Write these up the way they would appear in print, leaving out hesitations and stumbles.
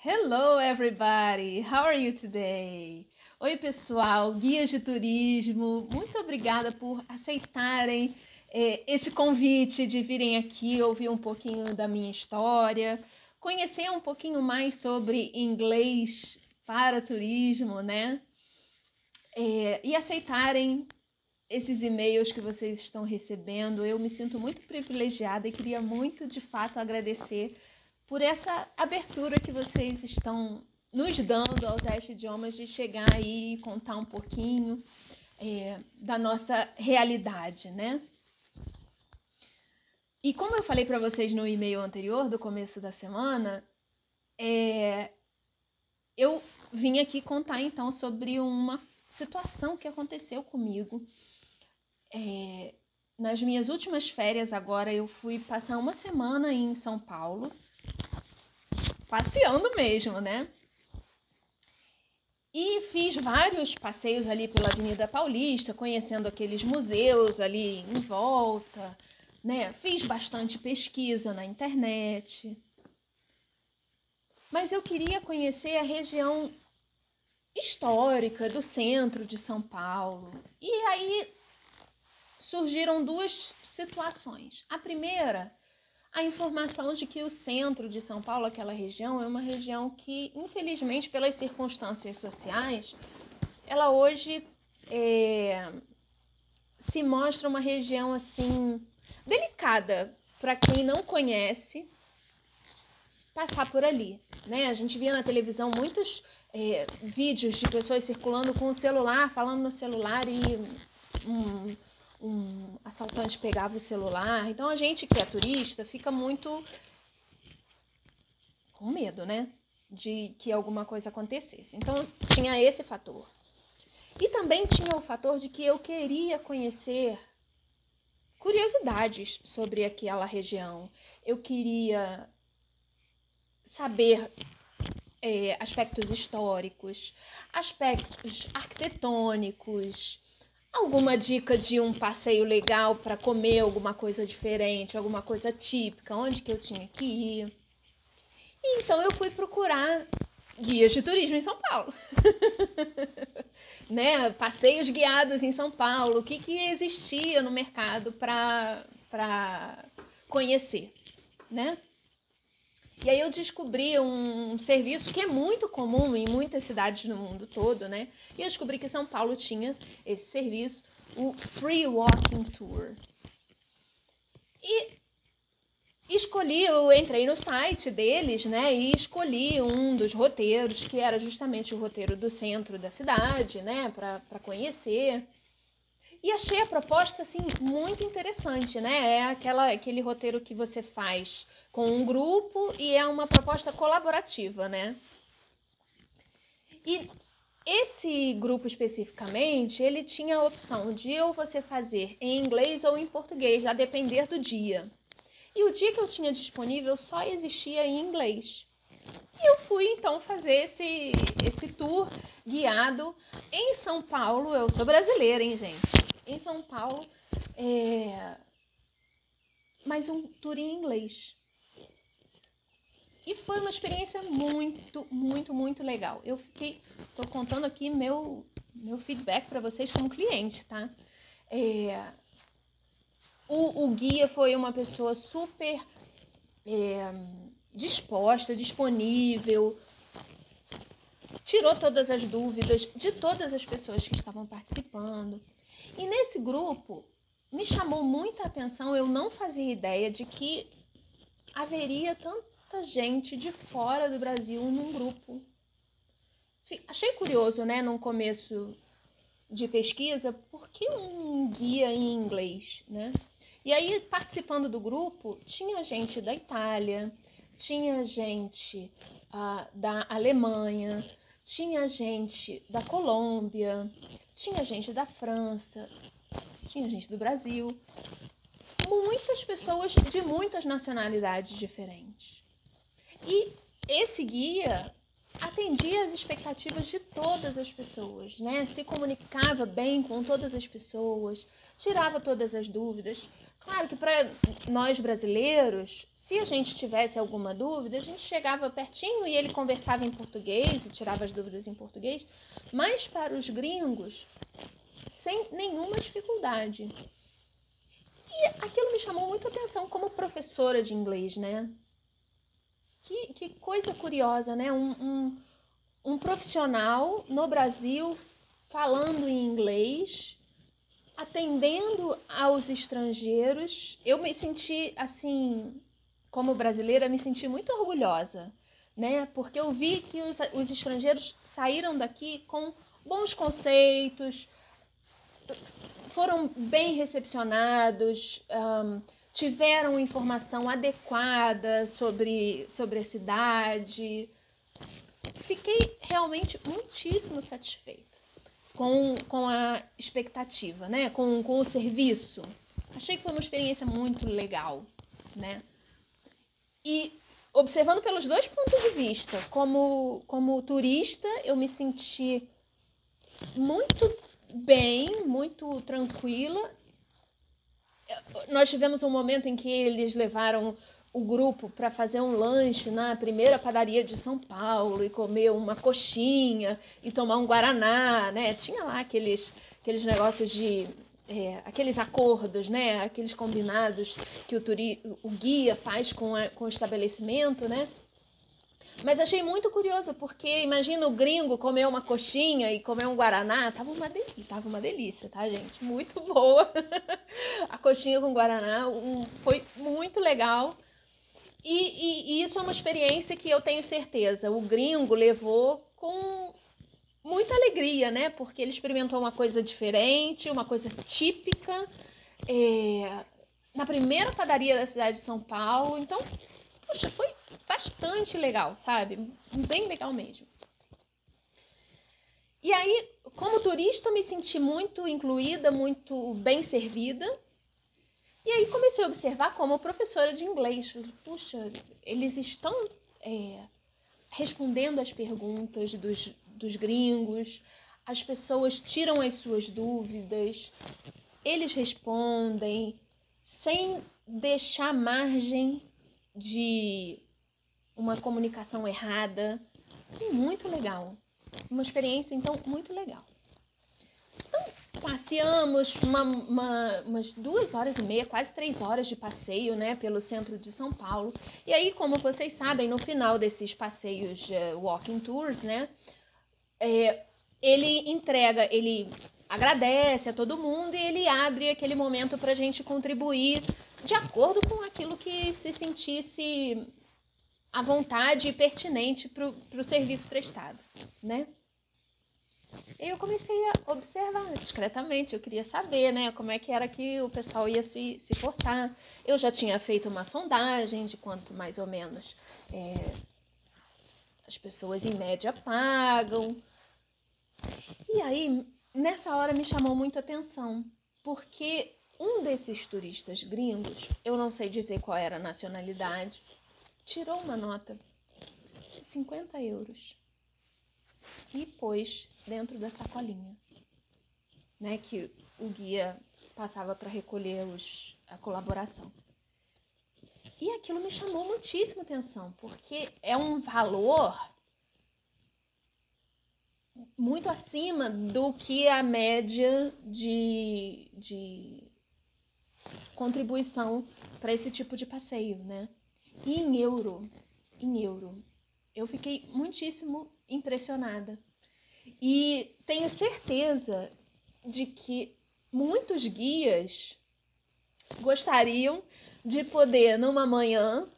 Hello everybody, how are you today? Oi pessoal, guias de turismo, muito obrigada por aceitarem esse convite de virem aqui ouvir um pouquinho da minha história, conhecer um pouquinho mais sobre inglês para turismo, né? E aceitarem esses e-mails que vocês estão recebendo. Eu me sinto muito privilegiada e queria muito, de fato, agradecer por essa abertura que vocês estão nos dando aos Ash Idiomas de chegar aí e contar um pouquinho da nossa realidade, né? E como eu falei para vocês no e-mail anterior, do começo da semana, eu vim aqui contar então sobre uma situação que aconteceu comigo. Nas minhas últimas férias agora, eu fui passar uma semana em São Paulo, passeando mesmo, né? E fiz vários passeios ali pela Avenida Paulista, conhecendo aqueles museus ali em volta, né? Fiz bastante pesquisa na internet. Mas eu queria conhecer a região histórica do centro de São Paulo. E aí surgiram duas situações. A primeira, a informação de que o centro de São Paulo, aquela região, é uma região que, infelizmente, pelas circunstâncias sociais, ela hoje se mostra uma região assim delicada para quem não conhece passar por ali, né? A gente via na televisão muitos vídeos de pessoas circulando com o celular, falando no celular e um assaltante pegava o celular. Então a gente que é turista fica muito com medo, né? De que alguma coisa acontecesse. Então tinha esse fator. E também tinha o fator de que eu queria conhecer curiosidades sobre aquela região. Eu queria saber aspectos históricos, aspectos arquitetônicos, alguma dica de um passeio legal para comer alguma coisa diferente, alguma coisa típica, onde que eu tinha que ir. E então eu fui procurar guias de turismo em São Paulo. Né? Passeios guiados em São Paulo, o que existia no mercado para conhecer, né? E aí eu descobri um serviço que é muito comum em muitas cidades no mundo todo, né? E eu descobri que São Paulo tinha esse serviço, o Free Walking Tour. E eu entrei no site deles, né? E escolhi um dos roteiros, que era justamente o roteiro do centro da cidade, né? Para conhecer. E achei a proposta, assim, muito interessante, né? É aquele roteiro que você faz com um grupo e é uma proposta colaborativa, né? E esse grupo especificamente, ele tinha a opção de ou você fazer em inglês ou em português, a depender do dia. E o dia que eu tinha disponível só existia em inglês. E eu fui, então, fazer esse tour guiado em São Paulo. Eu sou brasileira, hein, gente? Em São Paulo, mas um tour em inglês. E foi uma experiência muito, muito, muito legal. Tô contando aqui meu feedback para vocês como cliente, tá? O guia foi uma pessoa super disposta, disponível, tirou todas as dúvidas de todas as pessoas que estavam participando. E nesse grupo, me chamou muita atenção, eu não fazia ideia de que haveria tanta gente de fora do Brasil num grupo. Achei curioso, né, num começo de pesquisa, por que um guia em inglês, né? E aí, participando do grupo, tinha gente da Itália, tinha gente da Alemanha, tinha gente da Colômbia, tinha gente da França, tinha gente do Brasil. Muitas pessoas de muitas nacionalidades diferentes. E esse guia atendia às expectativas de todas as pessoas, né? Se comunicava bem com todas as pessoas, tirava todas as dúvidas. Claro que para nós brasileiros, se a gente tivesse alguma dúvida, a gente chegava pertinho e ele conversava em português e tirava as dúvidas em português, mas para os gringos, sem nenhuma dificuldade. E aquilo me chamou muito a atenção como professora de inglês, né? Que coisa curiosa, né? Um profissional no Brasil falando em inglês, atendendo aos estrangeiros. Eu me senti, assim, como brasileira, me senti muito orgulhosa, né? Porque eu vi que os estrangeiros saíram daqui com bons conceitos, foram bem recepcionados, tiveram informação adequada sobre a cidade. Fiquei realmente muitíssimo satisfeita com a expectativa, né? Com o serviço. Achei que foi uma experiência muito legal, né? E observando pelos dois pontos de vista, como turista, eu me senti muito bem, muito tranquila. Nós tivemos um momento em que eles levaram o grupo para fazer um lanche na primeira padaria de São Paulo e comer uma coxinha e tomar um guaraná, né? Tinha lá aqueles negócios de... aqueles acordos, né? Aqueles combinados que o guia faz com o estabelecimento, né? Mas achei muito curioso, porque imagina o gringo comer uma coxinha e comer um guaraná. Tava uma delícia, tá, gente? Muito boa. A coxinha com guaraná foi muito legal. E isso é uma experiência que eu tenho certeza. O gringo levou com muita alegria, né? Porque ele experimentou uma coisa diferente, uma coisa típica. Na primeira padaria da cidade de São Paulo. Então, poxa, foi bastante legal, sabe? Bem legal mesmo. E aí, como turista, me senti muito incluída, muito bem servida. E aí comecei a observar como professora de inglês. Puxa, eles estão respondendo às perguntas dos gringos, as pessoas tiram as suas dúvidas, eles respondem sem deixar margem de uma comunicação errada. Muito legal. Uma experiência, então, muito legal. Então, passeamos umas 2h30, quase 3 horas de passeio, né, pelo centro de São Paulo. E aí, como vocês sabem, no final desses passeios walking tours, né, ele agradece a todo mundo e ele abre aquele momento para a gente contribuir de acordo com aquilo que se sentisse à vontade e pertinente para o serviço prestado, né? Eu comecei a observar discretamente, eu queria saber, né, como é que era que o pessoal ia se portar. Eu já tinha feito uma sondagem de quanto mais ou menos as pessoas em média pagam. E aí, nessa hora me chamou muito a atenção, porque um desses turistas gringos, eu não sei dizer qual era a nacionalidade, tirou uma nota de 50 euros e pôs dentro da sacolinha, né, que o guia passava para recolher a colaboração. E aquilo me chamou muitíssima atenção, porque é um valor muito acima do que a média de contribuição para esse tipo de passeio, né? E em euro. Eu fiquei muitíssimo impressionada. E tenho certeza de que muitos guias gostariam de poder, numa manhã,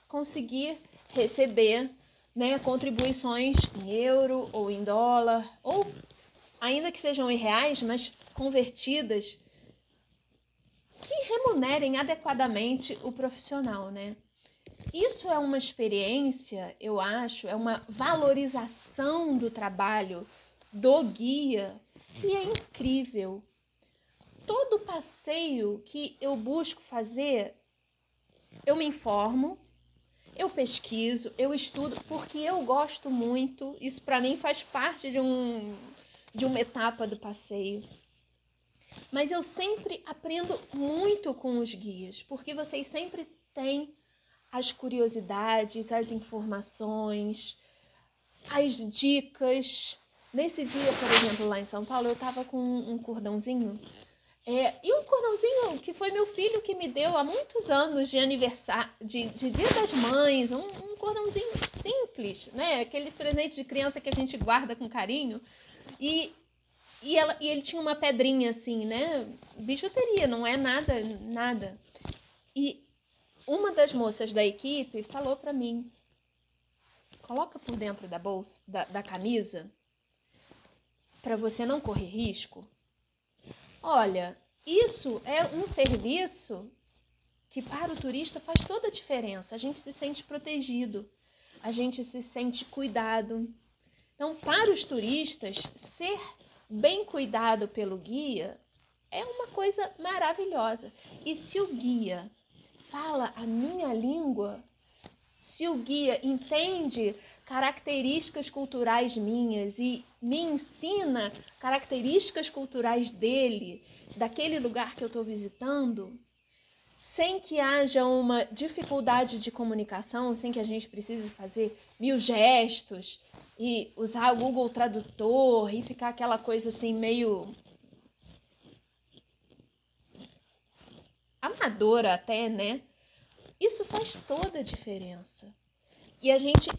conseguir receber, né, contribuições em euro ou em dólar, ou ainda que sejam em reais, mas convertidas, que remunerem adequadamente o profissional, né? Isso é uma experiência, eu acho, é uma valorização do trabalho do guia e é incrível. Todo passeio que eu busco fazer, eu me informo, eu pesquiso, eu estudo, porque eu gosto muito. Isso para mim faz parte de uma etapa do passeio. Mas eu sempre aprendo muito com os guias, porque vocês sempre têm as curiosidades, as informações, as dicas. Nesse dia, por exemplo, lá em São Paulo, eu tava com um cordãozinho. E um cordãozinho que foi meu filho que me deu há muitos anos de aniversário, de Dia das Mães, um cordãozinho simples, né? Aquele presente de criança que a gente guarda com carinho. E ele tinha uma pedrinha assim, né? Bijuteria, não é nada. E uma das moças da equipe falou pra mim, coloca por dentro da bolsa, da camisa, pra você não correr risco. Olha, isso é um serviço que para o turista faz toda a diferença. A gente se sente protegido, a gente se sente cuidado. Então, para os turistas, ser bem cuidado pelo guia é uma coisa maravilhosa. E se o guia fala a minha língua, se o guia entende características culturais minhas e me ensina características culturais dele, daquele lugar que eu estou visitando, sem que haja uma dificuldade de comunicação, sem que a gente precise fazer 1000 gestos e usar o Google Tradutor e ficar aquela coisa assim meio amadora até, né? Isso faz toda a diferença. E a gente,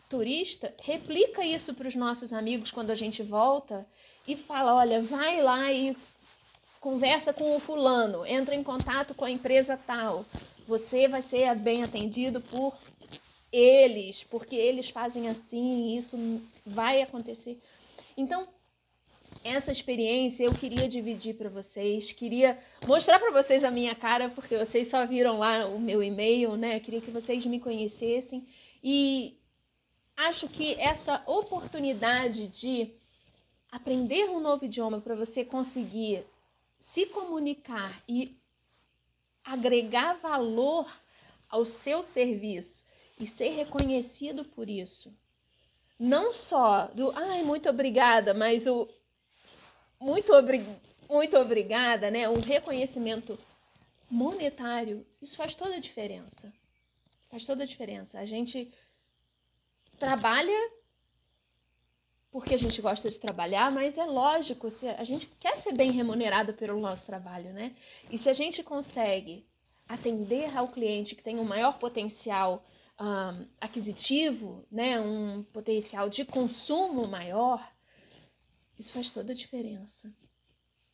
turista, replica isso para os nossos amigos quando a gente volta e fala, olha, vai lá e conversa com o fulano, entra em contato com a empresa tal. Você vai ser bem atendido por eles, porque eles fazem assim, isso vai acontecer. Então, essa experiência eu queria dividir para vocês, queria mostrar para vocês a minha cara, porque vocês só viram lá o meu e-mail, né? Eu queria que vocês me conhecessem e acho que essa oportunidade de aprender um novo idioma para você conseguir se comunicar e agregar valor ao seu serviço e ser reconhecido por isso. Não só do, ai, muito obrigada, mas o muito obrigada, né? Um reconhecimento monetário, isso faz toda a diferença. Faz toda a diferença. A gente trabalha porque a gente gosta de trabalhar, mas é lógico, se a gente quer ser bem remunerado pelo nosso trabalho, né? E se a gente consegue atender ao cliente que tem um maior potencial aquisitivo, né? Um potencial de consumo maior, isso faz toda a diferença.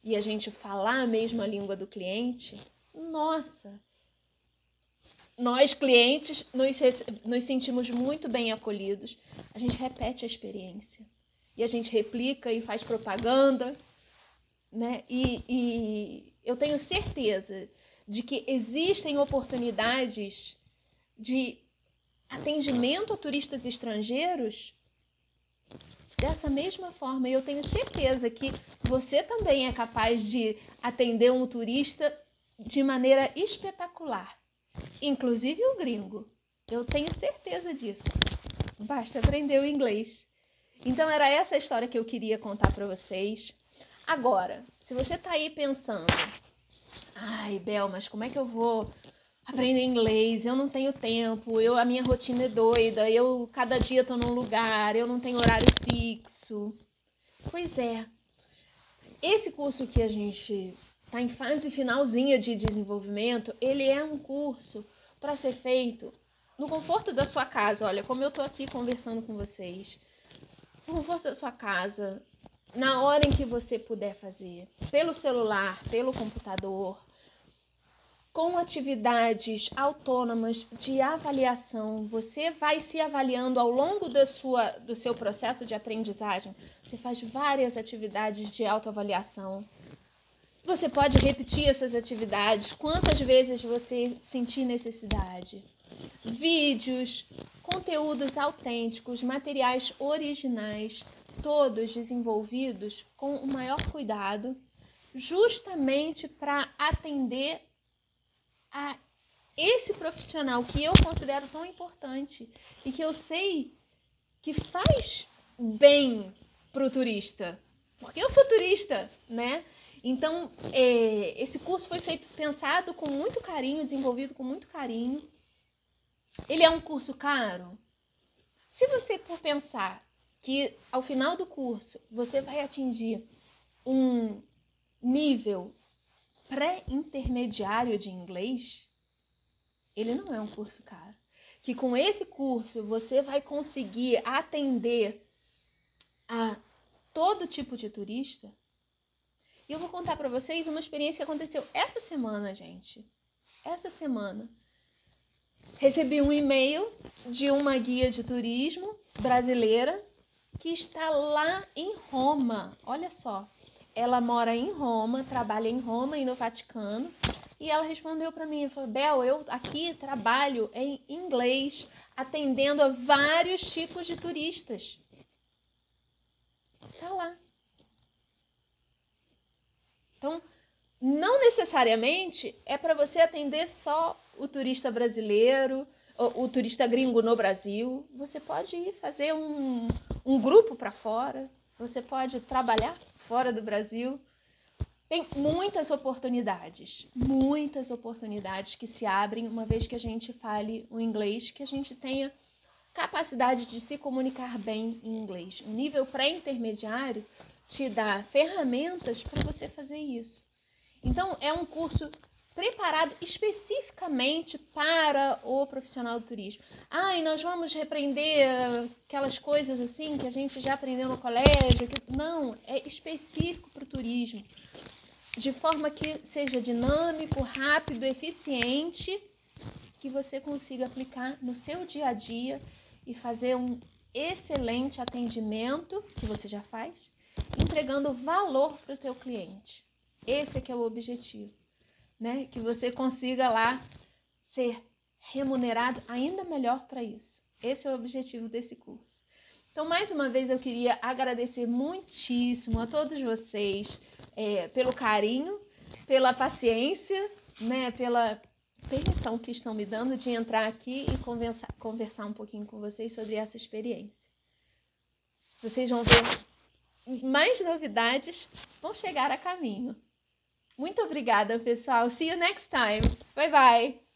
E a gente falar a mesma língua do cliente, nossa! Nós, clientes, nos sentimos muito bem acolhidos. A gente repete a experiência. E a gente replica e faz propaganda, né? E eu tenho certeza de que existem oportunidades de atendimento a turistas estrangeiros dessa mesma forma. E eu tenho certeza que você também é capaz de atender um turista de maneira espetacular. Inclusive o gringo. Eu tenho certeza disso. Basta aprender o inglês. Então era essa a história que eu queria contar para vocês. Agora, se você tá aí pensando, ai, Bel, mas como é que eu vou aprender inglês? Eu não tenho tempo, a minha rotina é doida, eu cada dia tô num lugar, eu não tenho horário fixo. Pois é, esse curso que a gente tá em fase finalzinha de desenvolvimento, ele é um curso para ser feito no conforto da sua casa. Olha, como eu tô aqui conversando com vocês, no conforto da sua casa, na hora em que você puder fazer, pelo celular, pelo computador, com atividades autônomas de avaliação. Você vai se avaliando ao longo do seu processo de aprendizagem. Você faz várias atividades de autoavaliação. Você pode repetir essas atividades quantas vezes você sentir necessidade. Vídeos, conteúdos autênticos, materiais originais, todos desenvolvidos com o maior cuidado, justamente para atender a esse profissional que eu considero tão importante e que eu sei que faz bem para o turista, porque eu sou turista, né? Então, esse curso foi pensado com muito carinho, desenvolvido com muito carinho. Ele é um curso caro? Se você for pensar que ao final do curso você vai atingir um nível pré-intermediário de inglês, ele não é um curso caro. Que com esse curso você vai conseguir atender a todo tipo de turista. E eu vou contar para vocês uma experiência que aconteceu essa semana, gente. Essa semana. Recebi um e-mail de uma guia de turismo brasileira que está lá em Roma. Olha só. Ela mora em Roma, trabalha em Roma e no Vaticano. E ela respondeu para mim, falou: Bel, eu aqui trabalho em inglês, atendendo a vários tipos de turistas. Tá lá. Então, não necessariamente é para você atender só o turista brasileiro, o turista gringo no Brasil. Você pode ir fazer um grupo para fora, você pode trabalhar fora do Brasil. Tem muitas oportunidades que se abrem uma vez que a gente fale o inglês, que a gente tenha capacidade de se comunicar bem em inglês. Um nível pré-intermediário te dá ferramentas para você fazer isso. Então, é um curso preparado especificamente para o profissional do turismo. E nós vamos repreender aquelas coisas assim que a gente já aprendeu no colégio. Não, é específico para o turismo. De forma que seja dinâmico, rápido, eficiente, que você consiga aplicar no seu dia a dia e fazer um excelente atendimento, que você já faz, entregando valor para o teu cliente. Esse é que é o objetivo, né? Que você consiga lá ser remunerado ainda melhor para isso. Esse é o objetivo desse curso. Então, mais uma vez, eu queria agradecer muitíssimo a todos vocês pelo carinho, pela paciência, né? Pela permissão que estão me dando de entrar aqui e conversar um pouquinho com vocês sobre essa experiência. Vocês vão ver mais novidades, vão chegar a caminho. Muito obrigada, pessoal. See you next time. Bye, bye.